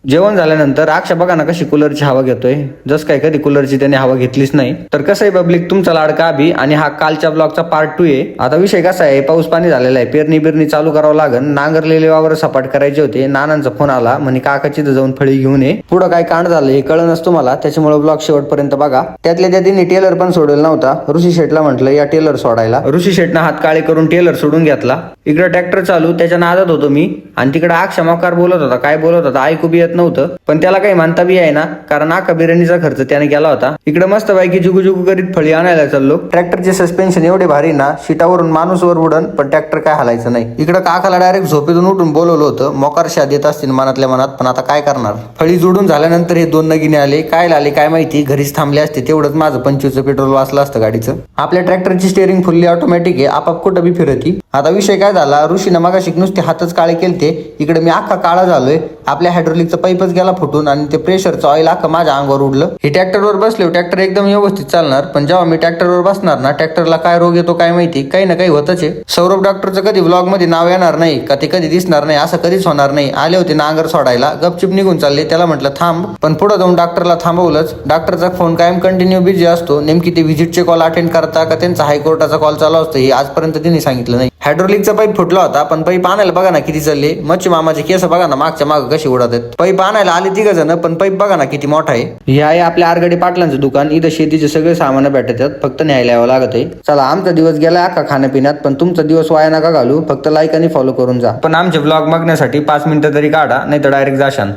जेवण झाल्यानंतर अक्षा बघा ना कशी कूलरची हवा घेतोय, जस काय कधी कूलरची त्याने हवा घेतलीच नाही. तर कसं आहे पब्लिक, तुमचा लाडका अभि आणि हा कालच्या ब्लॉगचा पार्ट 2 आहे. आता विषय कसा आहे, पाऊस पाणी झालेला आहे, पेरणी बिरणी चालू करावं लागन, नांगरलेले वावर सपाट करायचे होते. नानांचा फोन आला, म्हणे काकाची जाऊन फळी घेऊन ये. पुढं काय कांड झालं हे कळनच तुम्हाला, त्याच्यामुळे ब्लॉग शेवटपर्यंत बघा. त्यातल्या त्या तिने टेलर पण सोडलेला नव्हता. ऋषी शेटला म्हटलं या टेलर सोडायला. ऋषी शेटनं हात काळे करून टेलर सोडून घेतला. इकडे ट्रॅक्टर चालू, त्याच्या नादात होतो मी, आणि तिकडे अक्षा मकार बोलत होता. काय बोलत होता ऐकू बी येत नव्हतं, पण त्याला काही म्हणता बी आहे ना, कारण आका बिर्याणीचा खर्च त्याने केला होता. इकडे मस्त पैकी जुगू जुगू करीत फळी आणायला चाललो. ट्रॅक्टरचे सस्पेन्शन एवढे भारी ना, सीटावरून माणूस वर उडन पण ट्रॅक्टर काय हलायचं नाही. इकडे काकाला डायरेक्ट झोपेतून उठून बोलवलं होतं. मोकार शाद येत असतील मनातल्या मनात, पण आता काय करणार. फळी जोडून झाल्यानंतर हे 2 नगिने आले. काय आले काय माहिती, घरीच थांबले असते तेवढंच माझं 25 पेट्रोल वाचलं असतं गाडीचं. आपल्या ट्रॅक्टरची स्टेअरिंग फुल्ली ऑटोमॅटिक आहे, आपाप कुठं बी फिरती. आता विषय काय झाला, ऋषीनं मगाशी नुसते हातच काळे केलते, इकडे मी अख्खा काळा झालोय. आपल्या हायड्रोलिकचा पाईपच गेला फुटून आणि ते प्रेशरचं ऑइल अख्खा माझ्या अंगावर उडलं. हे ट्रॅक्टरवर बसले, ट्रॅक्टर एकदम व्यवस्थित चालणार, पण जेव्हा मी ट्रॅक्टरवर बसणार ना, ट्रॅक्टरला काय रोग येतो काय माहिती, काही ना काही होतच आहे. सौरभ डॉक्टरचं कधी व्लॉग मध्ये नाव येणार नाही का, ते कधी दिसणार नाही असं कधीच होणार नाही. आले होते नांगर सोडायला, गपचिप निघून चालले. त्याला म्हटलं थांब, पण पुढे जाऊन डॉक्टरला थांबवलंच. डॉक्टरचा फोन कायम कंटिन्यू बिझी असतो. नेमकी ते व्हिजिटचे कॉल अटेंड करता का त्यांचा हायकोर्टाचा कॉल चालू असतो हे आजपर्यंत त्यांनी सांगितलं नाही. हायड्रोलिकचा पाईप फुटला होता, पण पाईप आणायला बघा ना किती चालले. मच्छी मामाचे केस बघा ना मागच्या माग कशी उडत आहेत. पाईप आणायला आले 3 जण, पण पाईप बघा ना किती मोठा आहे. हे आहे आपल्या आरगडी पाटलांचं दुकान. इथं शेतीचे सगळे सामान भेटतात, फक्त न्यायला यावं लागत आहे. चला, आमचा दिवस गेला अख्खा खाण्यापिण्यात, पण तुमचा दिवस वाया नका घालू. फक्त लाईक आणि फॉलो करून जा. पण आमचे ब्लॉग बघण्यासाठी 5 मिनिटं तरी काढा, नाही तर डायरेक्ट जाशान.